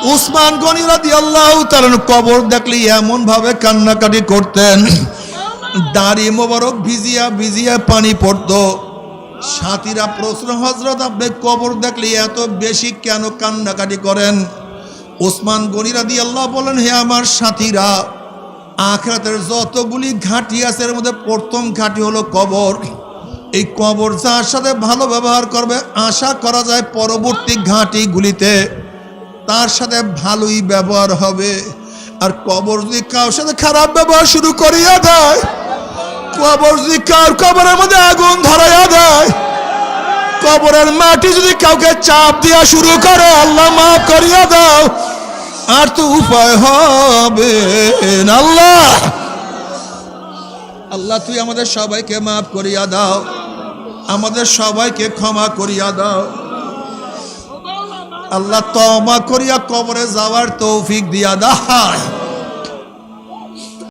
উসমান গনি রাদিয়াল্লাহু তাআলা কবর দেখলে এমন ভাবে কান্নাকাটি করতেন, দাড়ি মোবারক ভিজিয়া ভিজিয়া পানি পড়তো। সাথীরা প্রশ্ন, হযরত আপনি কবর দেখলে এত বেশি কেন কান্নাকাটি করেন? উসমান গনি রাদিয়াল্লাহু বলেন, হে আমার সাথীরা, আখিরাতের যতগুলি ঘাঁটি আছে এর মধ্যে প্রথম ঘাঁটি হলো কবর। এই কবর যার সাথে ভালো ব্যবহার করবে, আশা করা যায় পরবর্তী ঘাঁটিগুলিতে তার সাথে ভালোই ব্যবহার হবে। আর কবর যদি কারোর সাথে খারাপ ব্যবহার শুরু করিয়া দেয়, কবর যদি কার কবরের মধ্যে আগুন ধরাইয়া দেয়, কবরের মাটি যদি কাউকে চাপ দেওয়া শুরু করে, আল্লাহ মাফ করিয়া দাও, আর তো উপায় হবে না। আল্লাহ আল্লাহ তুই আমাদের সবাইকে মাফ করিয়া দাও, আমাদের সবাইকে ক্ষমা করিয়া দাও। আল্লাহ তওবা করিয়া কবরে যাওয়ার তৌফিক দিয়া দাও।